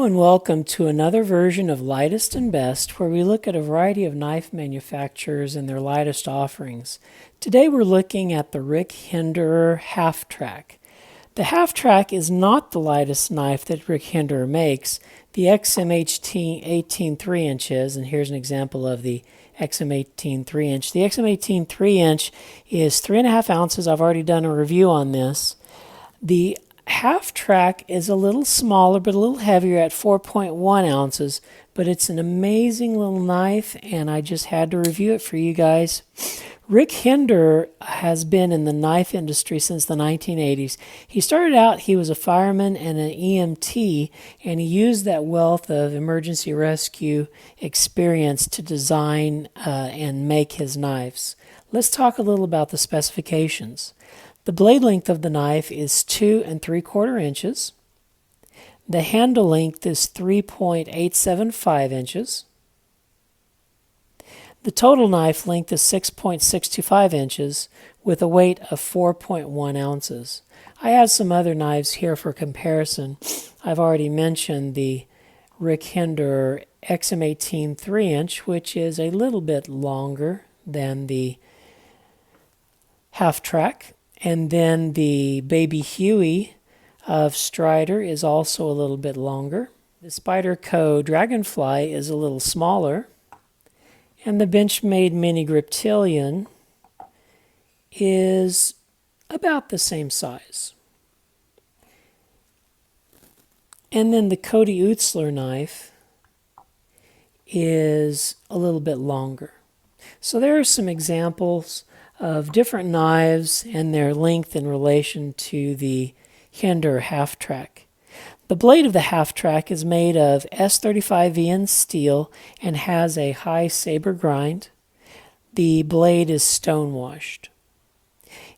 Hello and welcome to another version of Lightest and Best, where we look at a variety of knife manufacturers and their lightest offerings. Today we're looking at the Hinderer Half Track. The Half Track is not the lightest knife that Hinderer makes. The XM18 3-inch is, and here's an example of the XM18 3-inch. The XM18 3-inch is 3.5 ounces. I've already done a review on this. The Half Track is a little smaller but a little heavier at 4.1 ounces, but it's an amazing little knife and I just had to review it for you guys. Hinderer has been in the knife industry since the 1980s. He started out, he was a fireman and an EMT, and he used that wealth of emergency rescue experience to design and make his knives. Let's talk a little about the specifications. The blade length of the knife is 2 3/4 inches. The handle length is 3.875 inches. The total knife length is 6.625 inches with a weight of 4.1 ounces. I have some other knives here for comparison. I've already mentioned the Hinderer XM18 3-inch, which is a little bit longer than the Half Track. And then the Baby Huey of Strider is also a little bit longer. The Spyderco Dragonfly is a little smaller. And the Benchmade Mini Griptilian is about the same size. And then the Cody Utzler knife is a little bit longer. So there are some examples of different knives and their length in relation to the Hinderer Half Track. The blade of the Half Track is made of S35VN steel and has a high saber grind. The blade is stone washed.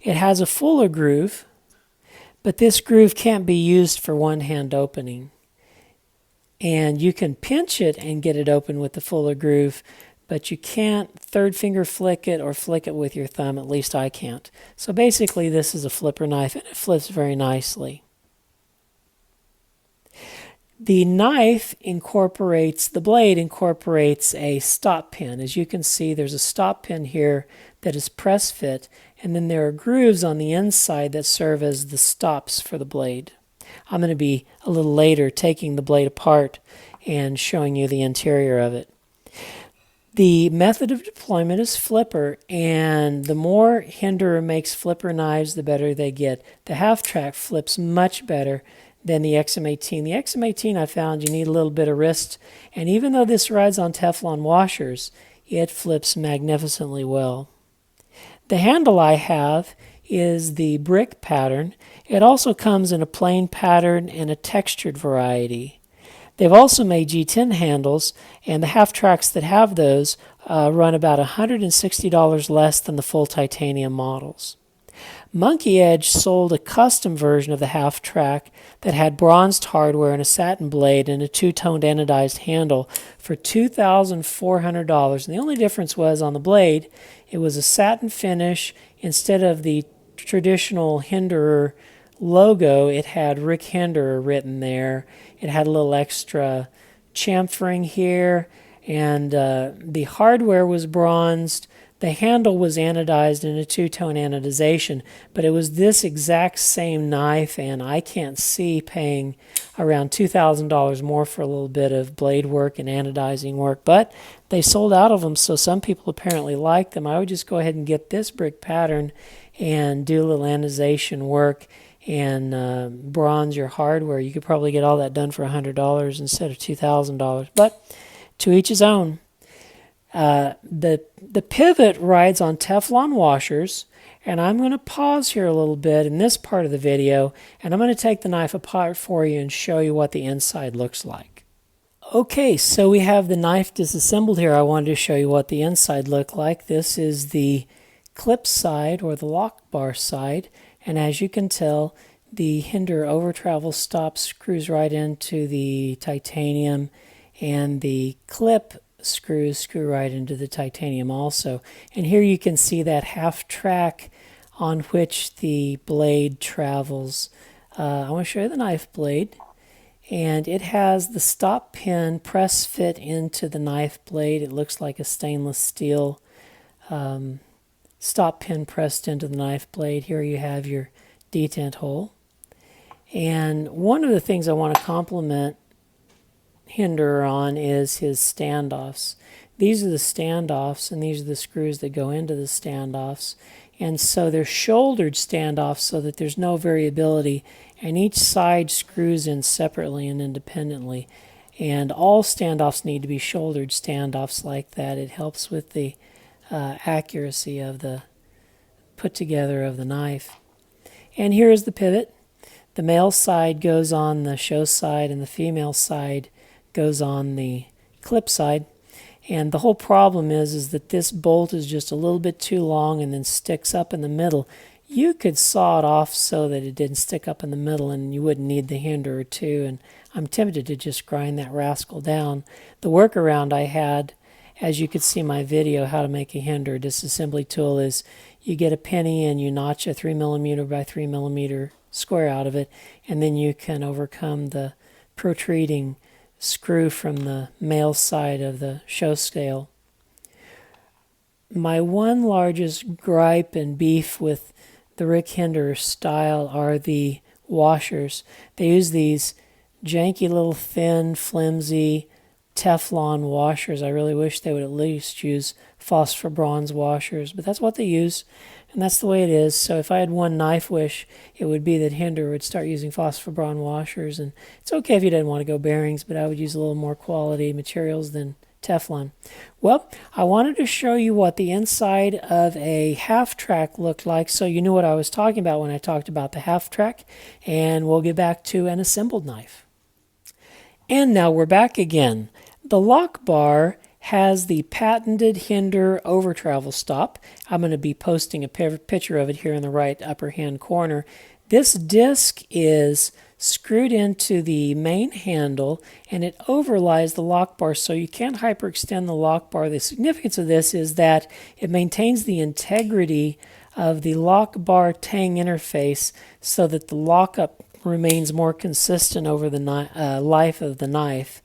It has a fuller groove, but this groove can't be used for one-hand opening. And you can pinch it and get it open with the fuller groove, but you can't third finger flick it or flick it with your thumb. At least I can't. So basically this is a flipper knife and it flips very nicely. The blade incorporates a stop pin. As you can see, there's a stop pin here that is press fit, and then there are grooves on the inside that serve as the stops for the blade. I'm going to be a little later taking the blade apart and showing you the interior of it. The method of deployment is flipper, and the more Hinderer makes flipper knives, the better they get. The Half Track flips much better than the XM18. The XM18, I found you need a little bit of wrist, and even though this rides on Teflon washers, it flips magnificently well. The handle I have is the brick pattern. It also comes in a plain pattern and a textured variety. They've also made G10 handles, and the Half Tracks that have those run about $160 less than the full titanium models. Monkey Edge sold a custom version of the Half Track that had bronzed hardware and a satin blade and a two-toned anodized handle for $2,400. And the only difference was on the blade, it was a satin finish. Instead of the traditional Hinderer logo, it had Hinderer written there. It had a little extra chamfering here, and the hardware was bronzed. The handle was anodized in a two-tone anodization, but it was this exact same knife, and I can't see paying around $2,000 more for a little bit of blade work and anodizing work, but they sold out of them, so some people apparently like them. I would just go ahead and get this brick pattern and do a little anodization work and bronze your hardware. You could probably get all that done for $100 instead of $2,000, but to each his own. The pivot rides on Teflon washers, and I'm going to pause here a little bit in this part of the video, and I'm going to take the knife apart for you and show you what the inside looks like. Okay, so we have the knife disassembled here. I wanted to show you what the inside looked like. This is the clip side or the lock bar side, and as you can tell, the Hinderer over travel stop screws right into the titanium, and the clip screw right into the titanium also. And here you can see that Half Track on which the blade travels. I want to show you the knife blade. and it has the stop pin press fit into the knife blade. It looks like a stainless steel stop pin pressed into the knife blade. Here you have your detent hole. And one of the things I want to compliment Hinderer on is his standoffs. These are the standoffs, and these are the screws that go into the standoffs. And so they're shouldered standoffs so that there's no variability, and each side screws in separately and independently. And all standoffs need to be shouldered standoffs like that. It helps with the accuracy of the put together of the knife. And here is the pivot. The male side goes on the show side, and the female side goes on the clip side. And the whole problem is that this bolt is just a little bit too long and then sticks up in the middle. You could saw it off so that it didn't stick up in the middle, and you wouldn't need the Hinderer too. And I'm tempted to just grind that rascal down. The workaround I had, as you could see in my video how to make a Hinderer disassembly tool, is you get a penny and you notch a 3mm by 3mm square out of it, and then you can overcome the protruding screw from the male side of the show scale. My one largest gripe and beef with the Rick Hinderer style are the washers. They use these janky little thin, flimsy Teflon washers. I really wish they would at least use phosphor bronze washers, but that's what they use, and that's the way it is. So if I had one knife wish, it would be that Hinderer would start using phosphor bronze washers. And it's okay if you didn't want to go bearings, but I would use a little more quality materials than Teflon. Well, I wanted to show you what the inside of a half track looked like, so you knew what I was talking about when I talked about the half track, and we'll get back to an assembled knife. And now we're back again. The lock bar has the patented Hinder over travel stop. I'm going to be posting a picture of it here in the right upper hand corner. This disc is screwed into the main handle, and it overlies the lock bar, so you can't hyperextend the lock bar. The significance of this is that it maintains the integrity of the lock bar tang interface so that the lockup remains more consistent over the life of the knife.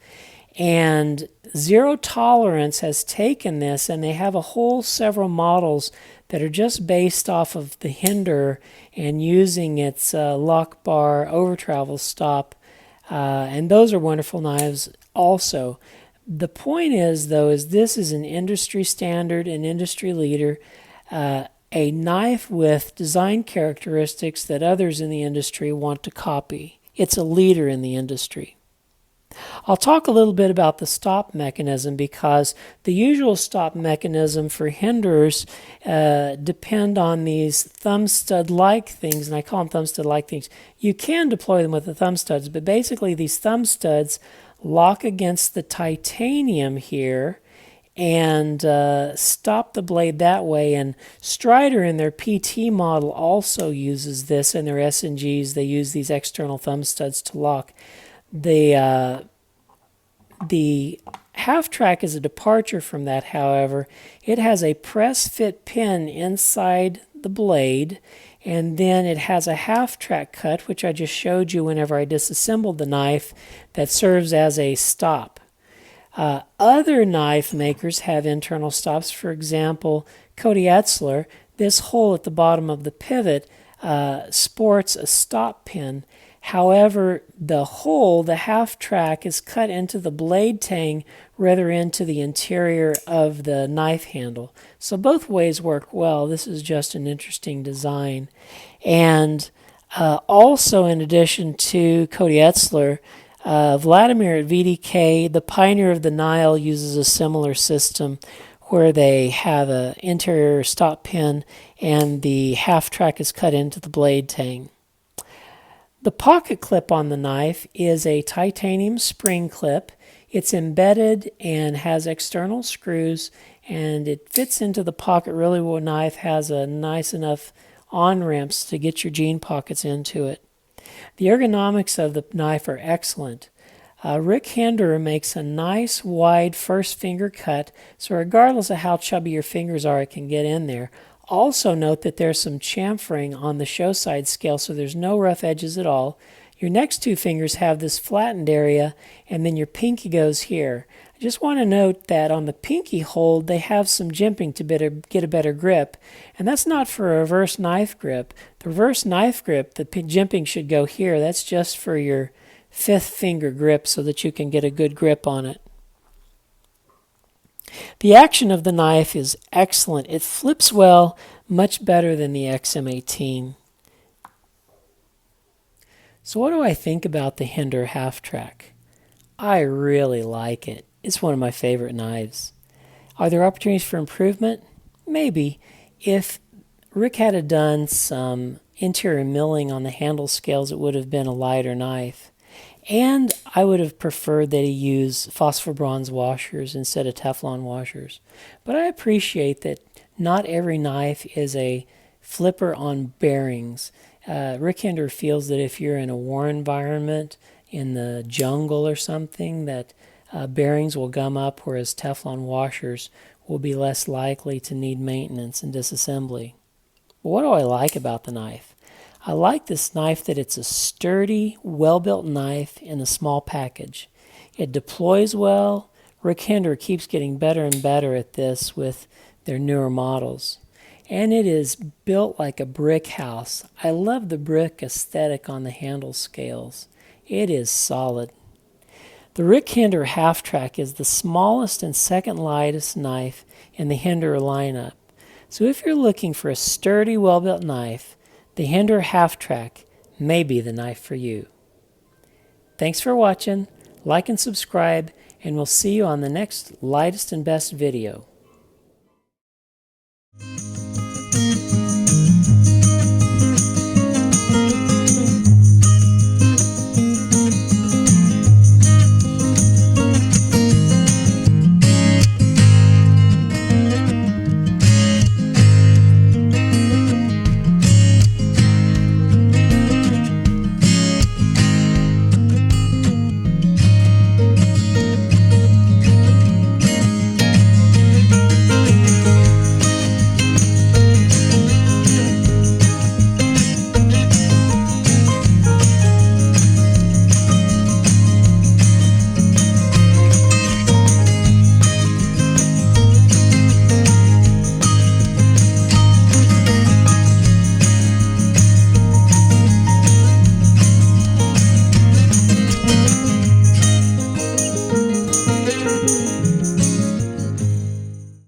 And Zero Tolerance has taken this, and they have several models that are just based off of the Hinder and using its lock bar over travel stop, and those are wonderful knives also. The point is, though, is this is an industry standard, an industry leader, a knife with design characteristics that others in the industry want to copy. It's a leader in the industry. I'll talk a little bit about the stop mechanism, because the usual stop mechanism for Hinderers depend on these thumb stud-like things, and I call them thumb stud-like things. You can deploy them with the thumb studs, but basically these thumb studs lock against the titanium here and stop the blade that way. And Strider in their PT model also uses this. In their SNGs, they use these external thumb studs to lock. The half track is a departure from that, however. It has a press fit pin inside the blade, and then it has a half track cut, which I just showed you whenever I disassembled the knife, that serves as a stop. Other knife makers have internal stops. For example, Cody Etzler, this hole at the bottom of the pivot sports a stop pin. However, the hole, the half track, is cut into the blade tang rather into the interior of the knife handle. So both ways work well. This is just an interesting design. And also, in addition to Cody Etzler, Vladimir at VDK, the pioneer of the Nile, uses a similar system where they have an interior stop pin and the half track is cut into the blade tang. The pocket clip on the knife is a titanium spring clip. It's embedded and has external screws, and it fits into the pocket really well. The knife has a nice enough on-ramps to get your jean pockets into it. The ergonomics of the knife are excellent. Rick Hinderer makes a nice wide first finger cut, so regardless of how chubby your fingers are, it can get in there. Also note that there's some chamfering on the show side scale, so there's no rough edges at all. Your next two fingers have this flattened area, and then your pinky goes here. I just want to note that on the pinky hold, they have some jimping to get a better grip, and that's not for a reverse knife grip. The reverse knife grip, the jimping should go here. That's just for your fifth finger grip so that you can get a good grip on it. The action of the knife is excellent. It flips well, much better than the XM18. So what do I think about the Hinder half-track? I really like it. It's one of my favorite knives. Are there opportunities for improvement? Maybe. If Rick had done some interior milling on the handle scales, it would have been a lighter knife. And I would have preferred that he use phosphor bronze washers instead of Teflon washers. But I appreciate that not every knife is a flipper on bearings. Rick Hinder feels that if you're in a war environment, in the jungle or something, that bearings will gum up, whereas Teflon washers will be less likely to need maintenance and disassembly. But what do I like about the knife? I like this knife that it's a sturdy, well-built knife in a small package. It deploys well. Rick Hinder keeps getting better and better at this with their newer models. And it is built like a brick house. I love the brick aesthetic on the handle scales. It is solid. The Rick Hinder half-track is the smallest and second lightest knife in the Hinder lineup. So if you're looking for a sturdy, well-built knife, the Hinder half-track may be the knife for you. Thanks for watching. Like and subscribe, and we'll see you on the next lightest and best video.